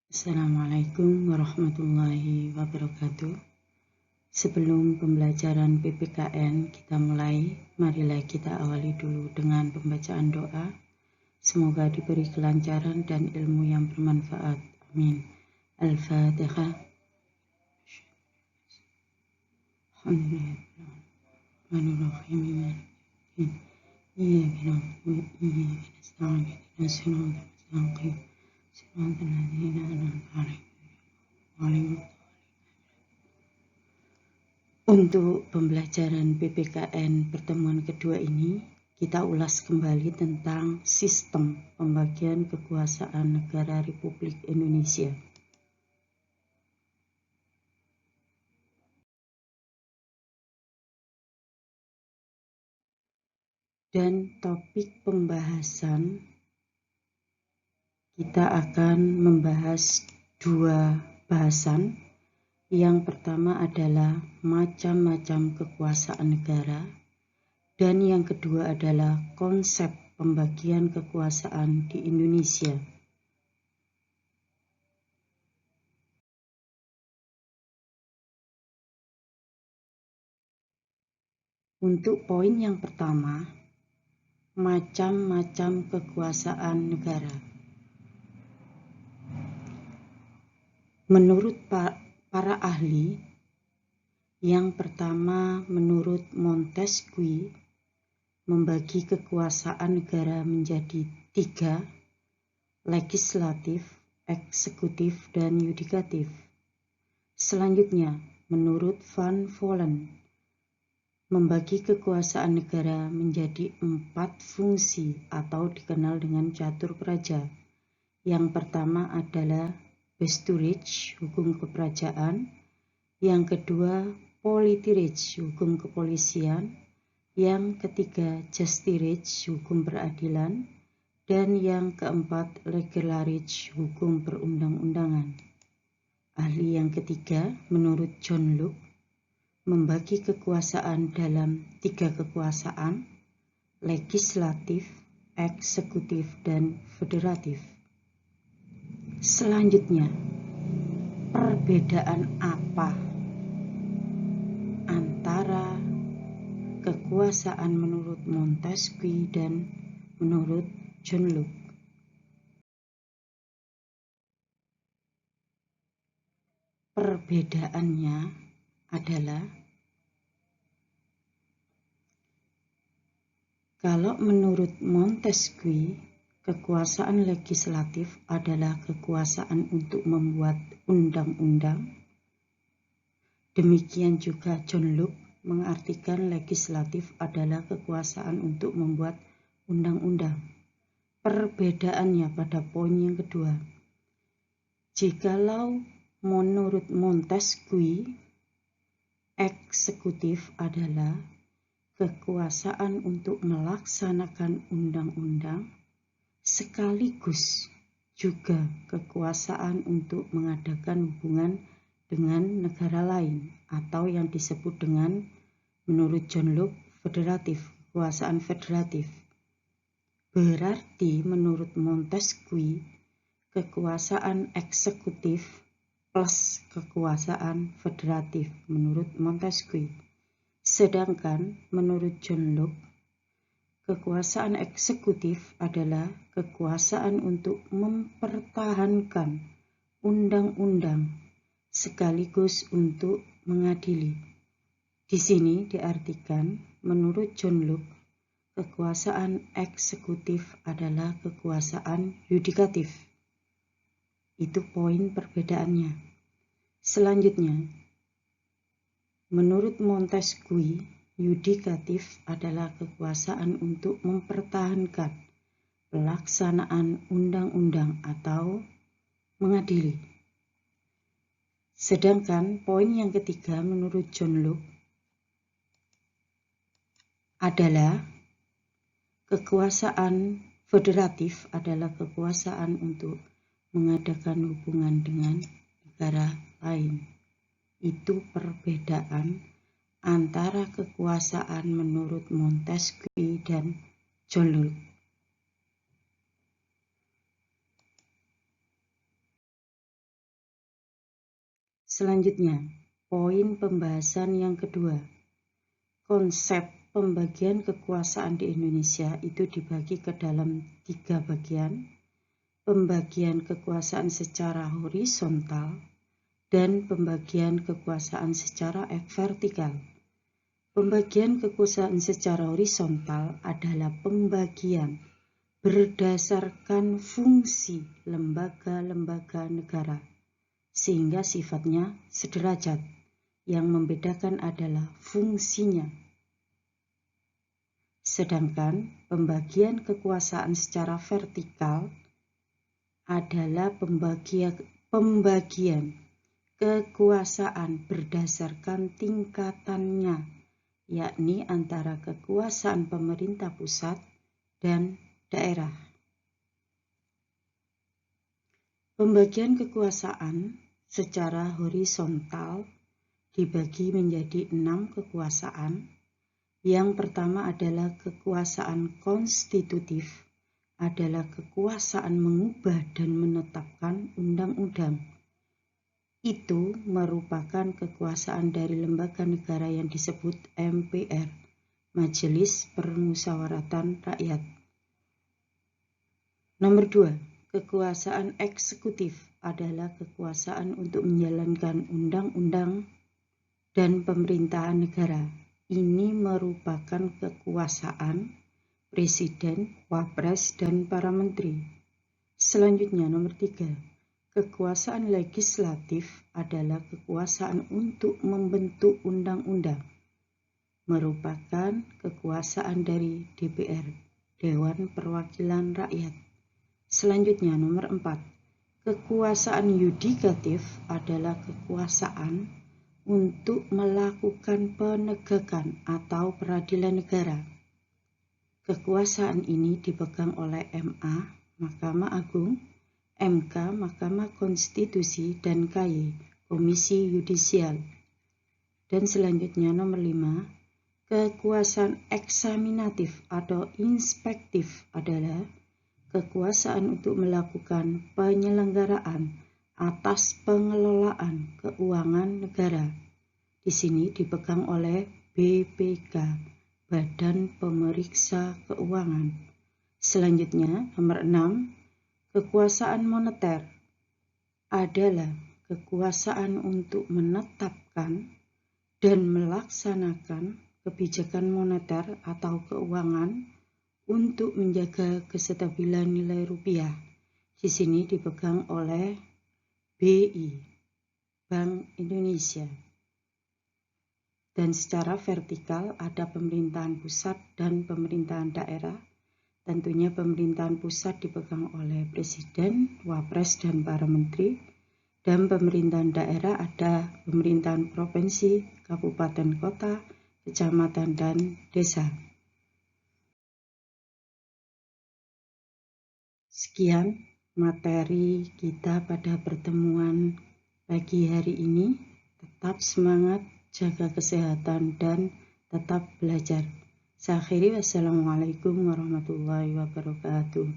Assalamualaikum warahmatullahi wabarakatuh. Sebelum pembelajaran PPKN kita mulai, marilah kita awali dulu dengan pembacaan doa. Semoga diberi kelancaran dan ilmu yang bermanfaat. Amin. Al-Fatihah. Untuk pembelajaran PPKN pertemuan kedua ini, kita ulas kembali tentang sistem pembagian kekuasaan negara Republik Indonesia. Dan topik pembahasan kita akan membahas dua bahasan. Yang pertama adalah macam-macam kekuasaan negara, dan yang kedua adalah konsep pembagian kekuasaan di Indonesia. Untuk poin yang pertama, macam-macam kekuasaan negara. Menurut para ahli, yang pertama menurut Montesquieu, membagi kekuasaan negara menjadi 3, legislatif, eksekutif, dan yudikatif. Selanjutnya, menurut Van Vollen, membagi kekuasaan negara menjadi 4 fungsi atau dikenal dengan catur praja. Yang pertama adalah Besturich, hukum keperajaan. Yang kedua, Politirich, hukum kepolisian. Yang ketiga, Justirich, hukum peradilan. Dan yang keempat, Legelarich, hukum perundang-undangan. Ahli yang ketiga, menurut John Locke, membagi kekuasaan dalam 3 kekuasaan, legislatif, eksekutif, dan federatif. Selanjutnya, perbedaan apa antara kekuasaan menurut Montesquieu dan menurut John Locke? Perbedaannya adalah, kalau menurut Montesquieu, kekuasaan legislatif adalah kekuasaan untuk membuat undang-undang. Demikian juga John Locke mengartikan legislatif adalah kekuasaan untuk membuat undang-undang. Perbedaannya pada poin yang kedua, jikalau menurut Montesquieu, eksekutif adalah kekuasaan untuk melaksanakan undang-undang sekaligus juga kekuasaan untuk mengadakan hubungan dengan negara lain, atau yang disebut dengan, menurut John Locke, federatif, kekuasaan federatif. Berarti menurut Montesquieu, kekuasaan eksekutif plus kekuasaan federatif menurut Montesquieu. Sedangkan menurut John Locke, kekuasaan eksekutif adalah kekuasaan untuk mempertahankan undang-undang sekaligus untuk mengadili. Di sini diartikan, menurut John Locke, kekuasaan eksekutif adalah kekuasaan yudikatif. Itu poin perbedaannya. Selanjutnya, menurut Montesquieu, yudikatif adalah kekuasaan untuk mempertahankan pelaksanaan undang-undang atau mengadili. Sedangkan poin yang ketiga menurut John Locke adalah kekuasaan federatif adalah kekuasaan untuk mengadakan hubungan dengan negara lain. Itu perbedaan antara kekuasaan menurut Montesquieu dan John Locke. Selanjutnya, poin pembahasan yang kedua. Konsep pembagian kekuasaan di Indonesia itu dibagi ke dalam 3 bagian. Pembagian kekuasaan secara horizontal dan pembagian kekuasaan secara vertikal. Pembagian kekuasaan secara horizontal adalah pembagian berdasarkan fungsi lembaga-lembaga negara, sehingga sifatnya sederajat. Yang membedakan adalah fungsinya. Sedangkan pembagian kekuasaan secara vertikal adalah pembagian kekuasaan berdasarkan tingkatannya, yakni antara kekuasaan pemerintah pusat dan daerah. Pembagian kekuasaan secara horizontal dibagi menjadi 6 kekuasaan. Yang pertama adalah kekuasaan konstitutif, adalah kekuasaan mengubah dan menetapkan undang-undang. Itu merupakan kekuasaan dari lembaga negara yang disebut MPR, Majelis Permusyawaratan Rakyat. Nomor 2, kekuasaan eksekutif adalah kekuasaan untuk menjalankan undang-undang dan pemerintahan negara. Ini merupakan kekuasaan Presiden, Wapres, dan para menteri. Selanjutnya, nomor 3, kekuasaan legislatif adalah kekuasaan untuk membentuk undang-undang. Merupakan kekuasaan dari DPR, Dewan Perwakilan Rakyat. Selanjutnya, nomor 4, kekuasaan yudikatif adalah kekuasaan untuk melakukan penegakan atau peradilan negara. Kekuasaan ini dipegang oleh MA, Mahkamah Agung, MK, Mahkamah Konstitusi, dan KY, Komisi Yudisial. Dan selanjutnya nomor 5, kekuasaan eksaminatif atau inspektif adalah kekuasaan untuk melakukan penyelenggaraan atas pengelolaan keuangan negara. Di sini dipegang oleh BPK, Badan Pemeriksa Keuangan. Selanjutnya, nomor 6, kekuasaan moneter adalah kekuasaan untuk menetapkan dan melaksanakan kebijakan moneter atau keuangan untuk menjaga kestabilan nilai rupiah. Di sini dipegang oleh BI, Bank Indonesia. Dan secara vertikal ada pemerintahan pusat dan pemerintahan daerah. Tentunya pemerintahan pusat dipegang oleh Presiden, Wapres, dan para menteri. Dan pemerintahan daerah ada pemerintahan provinsi, kabupaten, kota, kecamatan, dan desa. Sekian materi kita pada pertemuan pagi hari ini. Tetap semangat, jaga kesehatan, dan tetap belajar. Saya akhiri, wassalamualaikum warahmatullahi wabarakatuh.